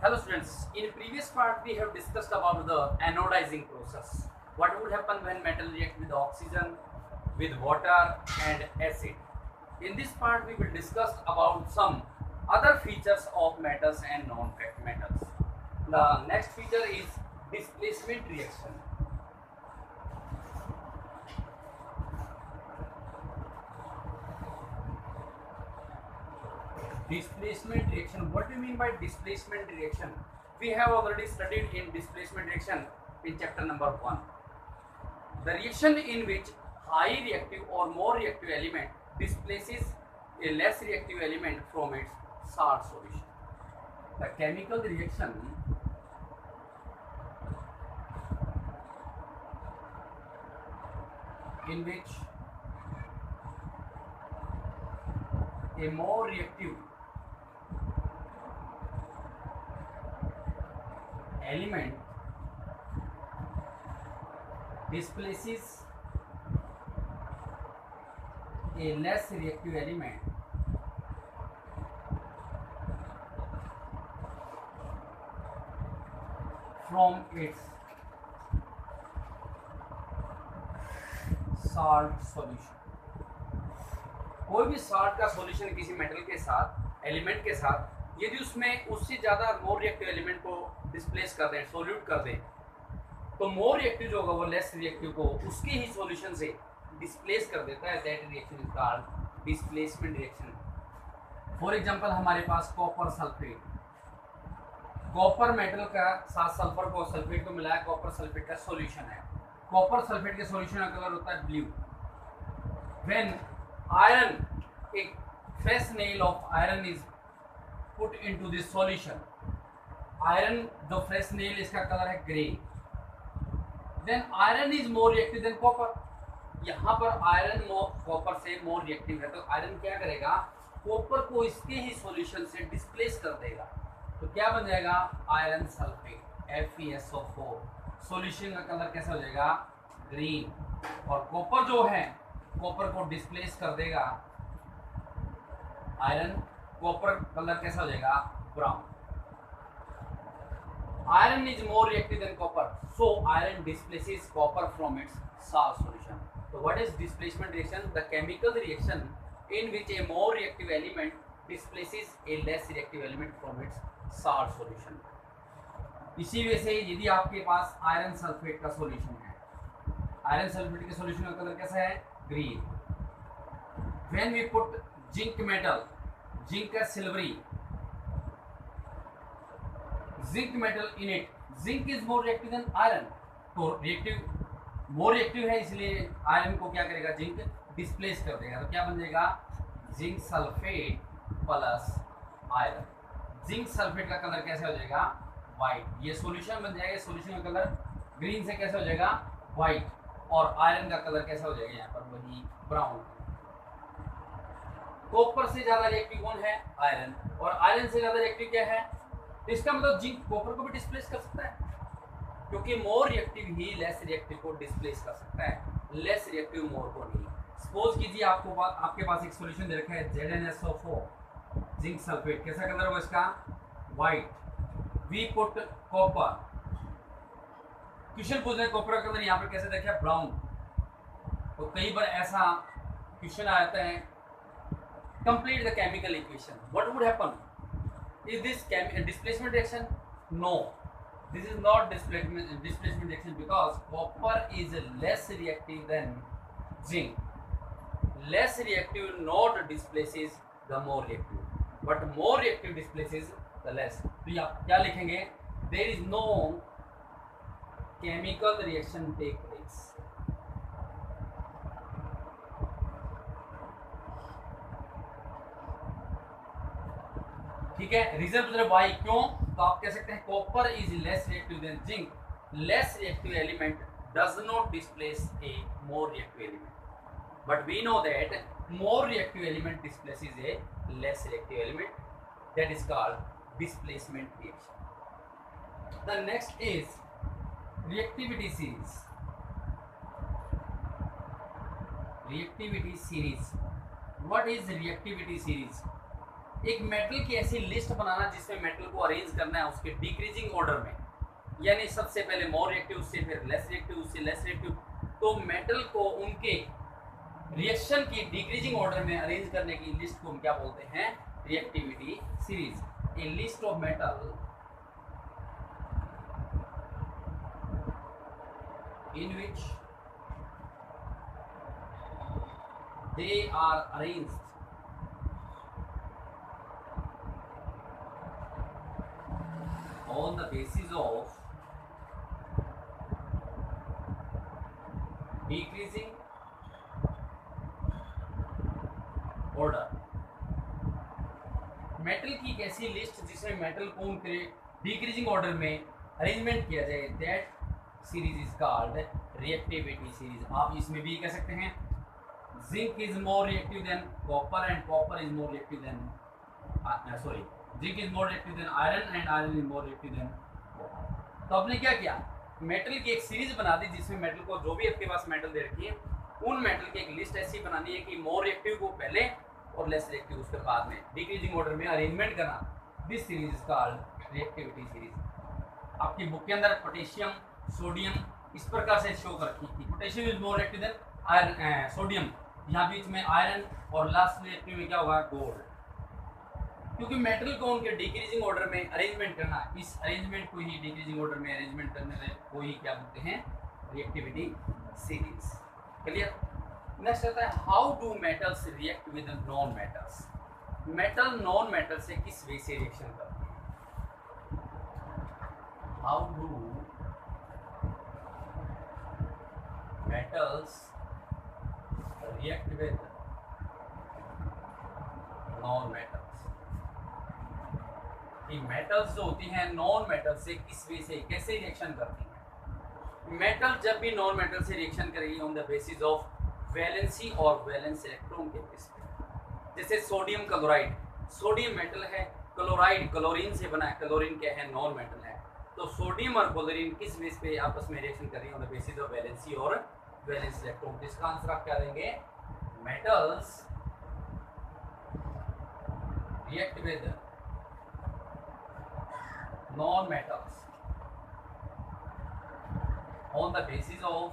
Hello students, in previous part we have discussed about the anodizing process. What would happen when metal react with oxygen, with water and acid. In this part we will discuss about some other features of metals and non-metals. The next feature is displacement reaction. Displacement reaction. What do you mean by displacement reaction? We have already studied in displacement reaction in chapter number 1. The reaction in which high reactive or more reactive element displaces a less reactive element from its salt solution. The chemical reaction in which a more reactive element displaces a less reactive element from its salt solution. कोई भी salt का solution किसी metal के साथ element के साथ यदि उसमें उससे ज़्यादा मोर रिएक्टिव एलिमेंट को डिस्प्लेस कर दें, सोल्यूट कर दें, तो मोर रिएक्टिव जो होगा वो लेस रिएक्टिव को उसके ही सॉल्यूशन से डिस्प्लेस कर देता है. That reaction is called displacement reaction. For example हमारे पास कॉपर सल्फेट, कॉपर मेटल का साथ सल्फर को सल्फेट को मिलाया कॉपर सल्फेट का सॉल्यूशन है. कॉपर सल्फेट के सॉल्यूशन का कलर होता है blue. When iron, a fresh nail of iron is put into this solution. Iron, the fresh nail इसका कलर है grey. Then iron is more reactive than copper. यहाँ पर iron copper से more reactive है, तो iron क्या करेगा, copper को इसके ही सॉल्यूशन से डिस्प्लेस कर देगा. तो क्या बन जाएगा, आयरन सल्फेट FeSO4. सॉल्यूशन का कलर कैसा हो जाएगा, ग्रीन. और कॉपर जो है कॉपर को डिस्प्लेस कर देगा, आयरन कॉपर कलर कैसा हो जाएगा, brown. Iron is more reactive than copper, so iron displaces copper from its salt solution. So what is displacement reaction? The chemical reaction in which a more reactive element displaces a less reactive element from its salt solution. इसी वजह से यदि आपके पास iron sulphate का solution है, iron sulphate के solution का colour कैसा है, green. When we put zinc metal, zinc is silvery, zinc metal in it, zinc is more reactive than iron. तो रिएक्टिव मोर रिएक्टिव है, इसलिए आयरन को क्या करेगा, जिंक डिस्प्लेस कर देगा. तो क्या बन जाएगा, zinc sulphate plus iron. Zinc sulphate का कलर कैसे हो जाएगा, व्हाइट. ये सॉल्यूशन बन जाएगा, सॉल्यूशन का कलर ग्रीन से कैसे हो जाएगा, व्हाइट. और आयरन का कलर कैसा हो जाएगा, यहाँ पर वही ब्राउन. कॉपर से ज्यादा रिएक्टिव कौन है, आयरन. और आयरन से ज्यादा रिएक्टिव क्या है, तो इसका मतलब जिंक कॉपर को भी डिस्प्लेस कर सकता है, क्योंकि मोर रिएक्टिव ही लेस रिएक्टिव को डिस्प्लेस कर सकता है, लेस रिएक्टिव मोर को नहीं. सपोज कीजिए आपके पास एक सॉल्यूशन दे रखा है ZnSO4 जिंक सल्फेट. कैसा कलर होगा इसका, white. We put copper. Question पूछ रहे कॉपर का कलर यहाँ पर कैसे देखा, ब्राउन. तो कई बार ऐसा क्वेश्चन आता है, complete the chemical equation. What would happen, is this displacement reaction? No, this is not displacement reaction because copper is less reactive than zinc. Less reactive not displaces the more reactive, but more reactive displaces the less. तो आप क्या लिखेंगे, there is no chemical reaction take place. ठीक है, reason पूछ रहे Y, क्यों, तो आप कह सकते हैं copper is less reactive than zinc. Less reactive element does not displace a more reactive element, but we know that more reactive element displaces a less reactive element. That is called displacement reaction. The next is reactivity series. reactivity series. What is reactivity series? एक metal की ऐसी list बनाना जिसमें metal को arrange करना है उसके decreasing order में, यानी सबसे पहले मोर रिएक्टिव, उससे फिर लेस रिएक्टिव, उससे लेस रिएक्टिव। तो मेटल को उनके रिएक्शन की डिक्रीजिंग ऑर्डर में अरेंज करने की लिस्ट को हम क्या बोलते हैं? Reactivity series. A list of metal in which they are arranged on the basis of decreasing order। Metal की एक ऐसी लिस्ट जिसमें मेटल को उनके डिक्रीजिंग ऑर्डर में अरेंजमेंट किया जाए, that series is called reactivity series. आप इसमें भी कह सकते हैं zinc is more reactive than copper and copper is more reactive than zinc is more reactive than iron and iron is more reactive than copper. तो आपने क्या किया? मेटल की एक सीरीज बना दी जिसमें मेटल को जो भी आपके पास मेटल दे रखी है उन मेटल की एक लिस्ट ऐसी बनानी है कि मोर रिएक्टिव को पहले और लेस रिएक्टिव उसके बाद में डिक्रीजिंग ऑर्डर में अरेंजमेंट करना। This series is called reactivity series. आपकी बुक के अंदर पोटेशियम, सोडियम इस प्रकार से शो कर रखी थी। Potassium is more reactive than iron, sodium, यहाँ बीच में आयरन और लास्ट रिएक्टिव में क्या होगा? गोल्ड। क्योंकि मेटल को उनके डिक्रीजिंग ऑर्डर में अरेंजमेंट करना, इस अरेंजमेंट को ही डिक्रीजिंग ऑर्डर में अरेंजमेंट करने को ही क्या बोलते हैं? Reactivity series. क्लियर? नेक्स्ट आता है how do metals react with non metals. Metal non metal से किस वे से रिएक्शन करते हैं? How do metals react with non metals। कि मेटल्स जो होती हैं नॉन मेटल से किस वे से कैसे रिएक्शन करती हैं? मेटल जब भी नॉन मेटल से रिएक्शन करेगी on the basis of valency और वैलेंस इलेक्ट्रॉन के बेस पे। जैसे सोडियम क्लोराइड, सोडियम मेटल है, क्लोराइड क्लोरीन से बना है, क्लोरीन क्या है? नॉन मेटल है। तो सोडियम और क्लोरीन किस बेस पे आपस में रिएक्शन कर रही है? On the basis of valency और वैलेंस इलेक्ट्रॉन। इसका आंसर आप क्या देंगे? Metals react with non metals on the basis of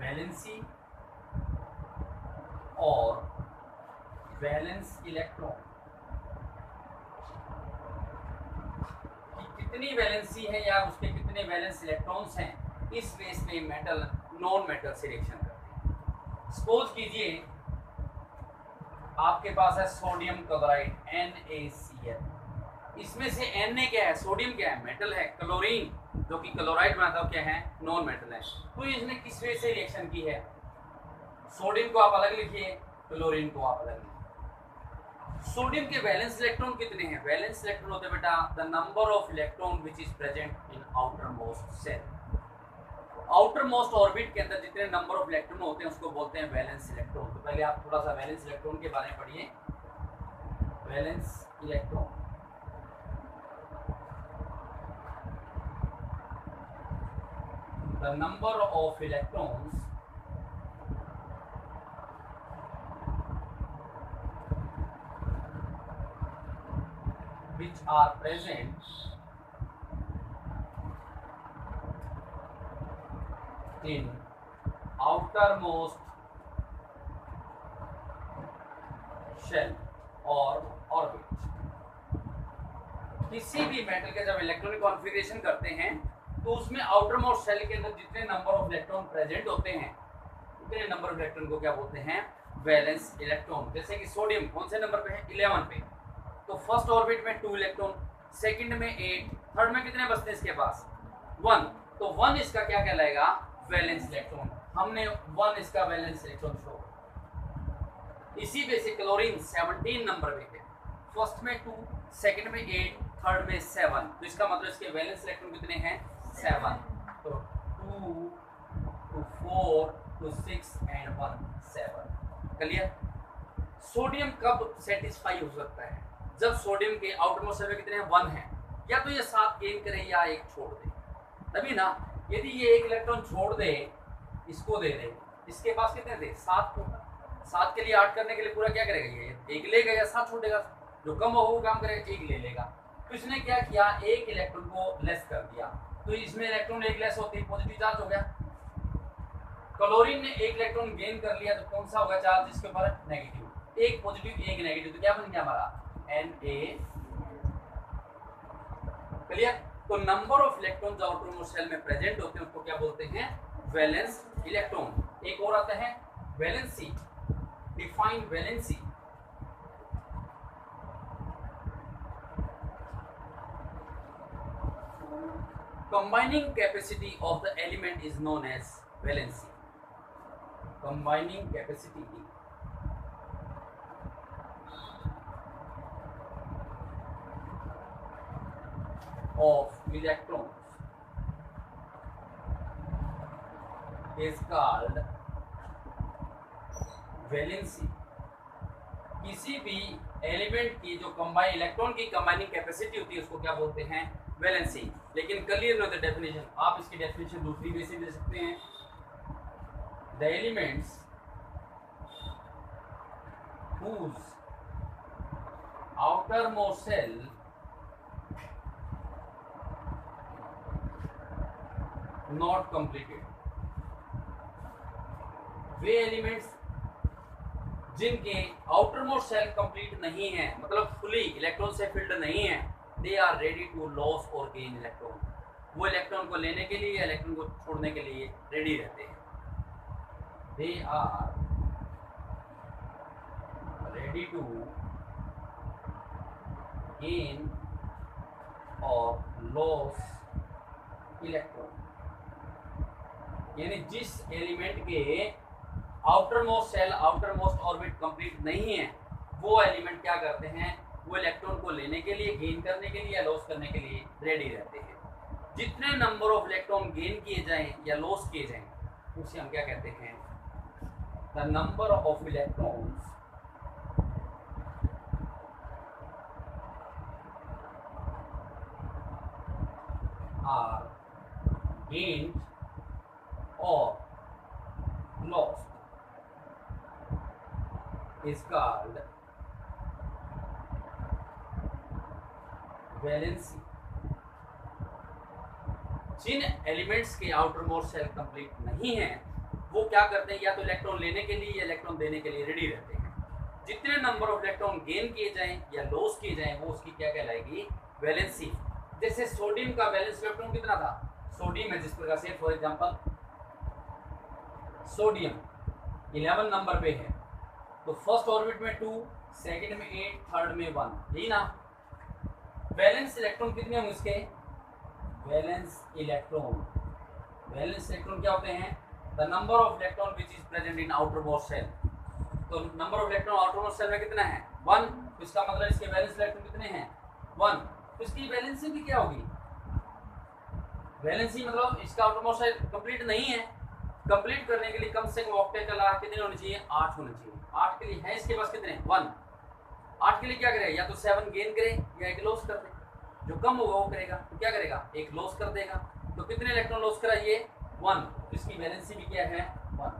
valency और वैलेंस इलेक्ट्रॉन। कितनी वैलेंसी है या उसके कितने वैलेंस इलेक्ट्रॉन्स हैं, इस बेस पे मेटल नॉन मेटल से रिएक्शन करते हैं। सपोज कीजिए आपके पास है सोडियम क्लोराइड NaCl, इसमें से Na क्या है? सोडियम क्या है? मेटल है। क्लोरीन जो कि क्लोराइड बनाता है क्या है? नॉन मेटल है। तो इसने किस वे से रिएक्शन की है? सोडियम को आप अलग लिखिए, क्लोरीन को आप अलग लिखिए। सोडियम के वैलेंस इलेक्ट्रॉन कितने हैं? वैलेंस इलेक्ट्रॉन होते हैं बेटा the number of electron which is present in outer most shell. Outermost orbit के अंदर जितने नंबर ऑफ इलेक्ट्रॉन होते हैं उसको बोलते हैं वैलेंस इलेक्ट्रॉन। तो पहले आप थोड़ा सा वैलेंस इलेक्ट्रॉन के बारे में पढ़िए। Valence electron the number of electrons which are present in outermost shell or orbit। किसी भी मेटल के जब इलेक्ट्रॉनिक कॉन्फ़िगरेशन करते हैं तो उसमें आउटर मोस्ट शेल के अंदर जितने नंबर ऑफ इलेक्ट्रॉन प्रेजेंट होते हैं उतने नंबर ऑफ इलेक्ट्रॉन को क्या बोलते हैं? Valence electron. जैसे कि सोडियम कौन से नंबर पे है? 11 पे। तो फर्स्ट ऑर्बिट में 2 इलेक्ट्रॉन, सेकंड में 8, थर्ड में कितने बचते हैं इसके पास? 1। तो 1 इसका क्या कहलाएगा? Valence electron. हमने 1 इसका वैलेंस इलेक्ट्रॉन शो। इसी वजह से क्लोरीन 17 नंबर पे है, फर्स्ट में 2, सेकंड में 8, थर्ड में 7। तो इसका मतलब इसके वैलेंस इलेक्ट्रॉन कितने हैं? 7। तो 2 to 4 to 6 and 1 7। Clear? Sodium कब सेटिस्फाई हो सकता है? जब सोडियम के आउटरमोस्ट शेल में कितने हैं? 1 है। या तो ये 7 गेन करे या 1 छोड़ दे, तभी ना। यदि ये 1 इलेक्ट्रॉन छोड़ दे, इसको दे दे, इसके पास कितने थे 7 थे। 7 के लिए 8 करने के लिए पूरा क्या करेगा ये, 1 लेगा या 7 छोड़ेगा, जो कम हो वो काम करेगा, 1 ले लेगा। तो इसने क्या किया, एक इलेक्ट्रॉन को लेस कर दिया, तो इसमें इलेक्ट्रॉन एक लेस होते ही पॉजिटिव चार्ज हो गया। क्लोरीन ने एक इलेक्ट्रॉन गेन कर लिया, तो कौन सा होगा चार्ज इसके ऊपर, नेगेटिव, एक पॉजिटिव एक नेगेटिव, तो क्या बन गया हमारा Na। क्लियर। तो नंबर ऑफ इलेक्ट्रॉन जो आउटर मोस्ट शेल में प्रेजेंट होते हैं उसको क्या बोलते हैं, वैलेंस इलेक्ट्रॉन। एक और आता है valency, define valency. Combining capacity of the element is known as valency. Combining capacity of electrons is called valency. किसी भी एलिमेंट की जो कंबाइन इलेक्ट्रॉन की कंबाइनिंग कैपेसिटी होती है उसको क्या बोलते हैं, वैलेंसी। लेकिन क्लियर नो द डेफिनेशन, आप इसकी डेफिनेशन दूसरी वे से दे सकते हैं। The elements whose outermost shell not completed, वे एलिमेंट्स जिनके आउटरमोस्ट शेल कंप्लीट नहीं है, मतलब फुली इलेक्ट्रॉन से फिल्ड नहीं है, they are ready to loss और गेन इलेक्ट्रॉन। वो इलेक्ट्रॉन को लेने के लिए या इलेक्ट्रॉन को छोड़ने के लिए रेडी रहते हैं। They are ready to gain और लॉस इलेक्ट्रॉन। यानी जिस एलिमेंट के outermost shell outermost orbit complete नहीं है, वो एलिमेंट क्या करते हैं, वो इलेक्ट्रॉन को लेने के लिए, गेन करने के लिए या लॉस करने के लिए रेडी रहते हैं। जितने नंबर ऑफ इलेक्ट्रॉन गेन किए जाएं या लॉस किए जाएं उसे हम क्या कहते हैं, the number of electrons are gained और लॉस्ट is called वैलेंसी। जिन एलिमेंट्स के आउटर मोस्ट शेल कंप्लीट नहीं है वो क्या करते हैं, या तो इलेक्ट्रॉन लेने के लिए या इलेक्ट्रॉन देने के लिए रेडी रहते हैं। जितने नंबर ऑफ इलेक्ट्रॉन गेन किए जाएं या लॉस किए जाएं वो उसकी क्या कहलाएगी, वैलेंसी। जैसे सोडियम का वैलेंस इलेक्ट्रॉन कितना था, सोडियम है जिस प्रकार से, फॉर एग्जांपल सोडियम 11 नंबर पे है, तो फर्स्ट ऑर्बिट में 2, सेकंड में 8, थर्ड में 1, यही ना। वैलेंस इलेक्ट्रॉन कितने होंगे इसके, वैलेंस इलेक्ट्रॉन क्या होते हैं, the number of electron which is present in outer most shell. तो number of electron outer most shell में कितना है, 1, तो इसका मतलब इसके वैलेंस इलेक्ट्रॉन कितने हैं, 1। तो इसकी वैलेंसी भी क्या होगी, वैलेंसी मतलब इसका आउटर मोस्ट शेल कंप्लीट नहीं है, कंप्लीट करने के लिए कम से कम ऑक्टेट का कितने होने चाहिए, 8 होने चाहिए। 8 के लिए है इसके पास कितने, 1। 8 के लिए क्या करेगा, या तो 7 गेन करे या 1 लॉस कर दे, जो कम होगा वो करेगा, तो क्या करेगा, 1 लॉस कर देगा। तो कितने इलेक्ट्रॉन लॉस करा, ये 1, तो इसकी वैलेंसी भी क्या है, 1।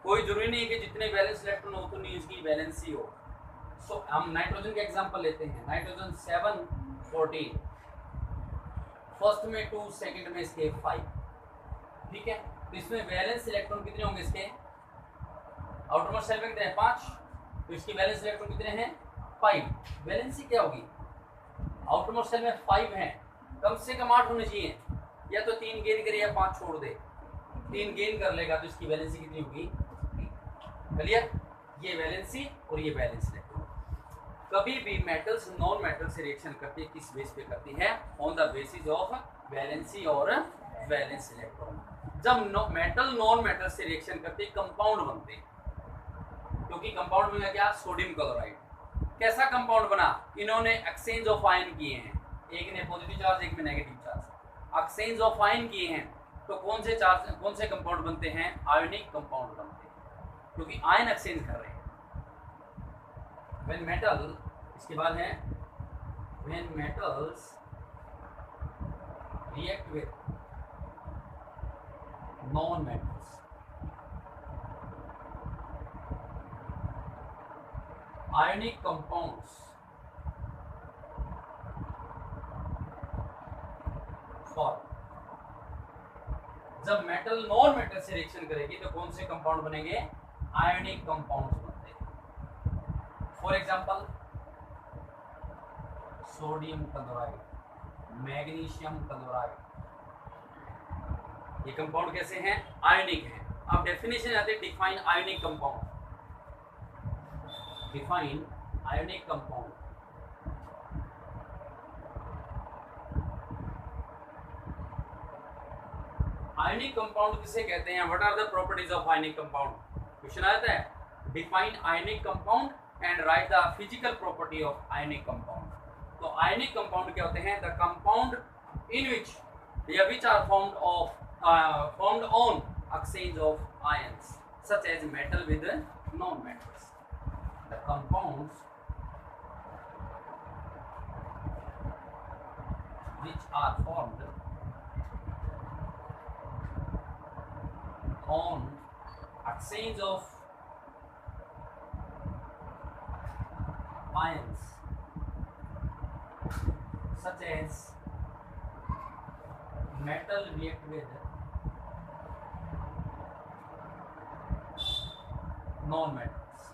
कोई जरूरी नहीं है कि जितने वैलेंस इलेक्ट्रॉन हो तो नहीं इसकी वैलेंसी हो। सो हम नाइट्रोजन का एग्जांपल लेते हैं, नाइट्रोजन 7, 14, फर्स्ट में 2, सेकंड में इसके 5, ठीक है। तो इसमें वैलेंस इलेक्ट्रॉन कितने होंगे इसके, आउटरमोस्ट शेल में कितने हैं, 5, तो इसकी वैलेंस इलेक्ट्रॉन कितने हैं, 5। वैलेंसी क्या होगी, आउटरमोस्ट शेल में 5 है, कम से कम 8 होने चाहिए, या तो 3 गेन करे या 5 छोड़ दे, 3 गेन कर लेगा तो इसकी वैलेंसी कितनी होगी, क्लियर। ये वैलेंसी और ये वैलेंस इलेक्ट्रॉन। कभी भी मेटल्स नॉन मेटल से रिएक्शन करती है, किस बेस पे करती है, on the basis of valency और वैलेंस इलेक्ट्रॉन। जब मेटल नॉन मेटल से रिएक्शन करते हैं कंपाउंड बनते हैं, क्योंकि कंपाउंड में क्या, सोडियम क्लोराइड। कैसा कंपाउंड बना, इन्होंने एक्सचेंज ऑफ आयन किए हैं, एक ने पॉजिटिव चार्ज एक में negative charge, exchange of ion किए हैं, तो कौन से कंपाउंड बनते हैं, आयोनिक कंपाउंड बनते हैं, क्योंकि आयन एक्सचेंज कर रहे हैं। व्हेन मेटल, इसके बाद है when metals react with non metals, ionic compounds for जब मेटल नॉन मेटल से रिएक्शन करेगी तो कौन से कंपाउंड बनेंगे? आयोनिक कंपाउंड्स बनते हैं। For example sodium chloride, magnesium chloride, ये कंपाउंड कैसे हैं? आयोनिक हैं। अब डेफिनेशन आते हैं, define ionic compound. Define ionic compound. Ionic compound किसे कहते हैं? What are the properties of ionic compound? Question आता है, define ionic compound and write the physical property of ionic compound. तो आयोनिक कंपाउंड क्या होते हैं? द कंपाउंड इन विच या which are formed on exchange of ions such as metal with non-metals. The compounds which are formed on exchange of ions such as metal react with non metals.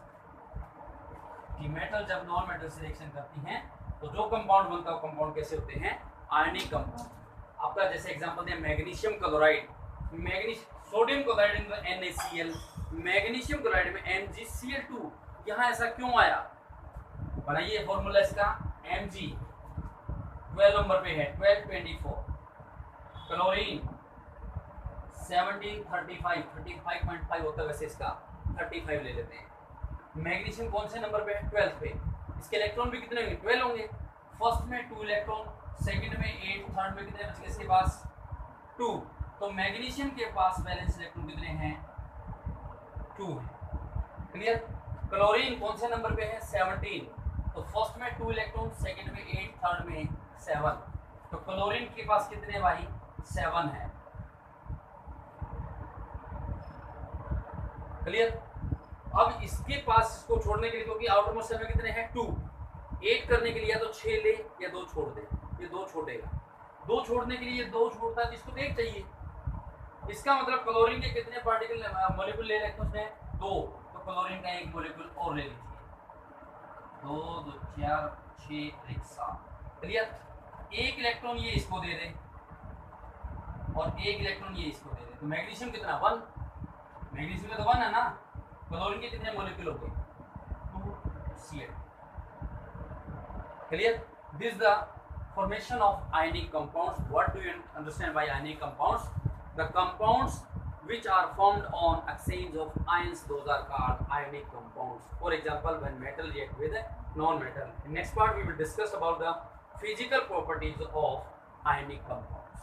कि metal जब non metal से reaction करती हैं तो जो compound बनता है वो कंपाउंड कैसे होते हैं? Ionic compound. आपका जैसे एग्जांपल दिया मैग्नीशियम क्लोराइड, सोडियम क्लोराइड में NaCl, मैग्नीशियम क्लोराइड में MgCl2। यहाँ ऐसा क्यों आया? बनाइए फॉर्मूला इसका, Mg 12 नंबर पे है 1224, क्लोरीन 1735, 35.5 होता है वैसे, इसका 35 ले लेते हैं। मैग्नीशियम कौन से नंबर पे है? 12 पे। इसके इलेक्ट्रॉन भी कितने होंगे? 12 होंगे। फर्स्ट में 2 इलेक्ट्रॉन, सेकंड में 8, थर्ड में कितने बच गए इसके पास? 2। तो मैग्नीशियम के पास बैलेंस इलेक्ट्रॉन कितने हैं? 2 हैं। क्लियर? क्लोरीन कौन से नंबर पे है? 17। तो फर्स्ट में 2 इलेक्ट्रॉन, सेकंड में 8, थर्ड में 7। तो क्लोरीन के पास कितने भाई? 7 है। क्लियर? अब इसके पास इसको छोड़ने के लिए, क्योंकि आउटर मोस्ट शेल में कितने हैं? 2। 8 करने के लिए या तो 6 ले या 2 छोड़ दे। ये 2 छोड़ेगा। 2 छोड़ने के लिए 2 छोड़ता है, इसको 1 चाहिए। इसका मतलब क्लोरीन के कितने पार्टिकल मॉलिक्यूल ले रखे उसने? 2। तो क्लोरीन का एक मॉलिक्यूल और ले लीजिए। 2 2 4 6 1 7। क्लियर? एक इलेक्ट्रॉन ये इसको दे दे और एक इलेक्ट्रॉन ये इसको दे दे। तो मैग्नीशियम कितना? 1। मैग्नीशियम का तो 1 है ना। क्लोरीन के कितने मॉलिक्यूल हो गए? 2Cl। Clear? This the formation of ionic compounds. What do you understand by ionic compounds? The compounds which are formed on exchange of ions, those are called ionic compounds. For example, when metal react with non-metal. In next part we will discuss about the physical properties of ionic compounds.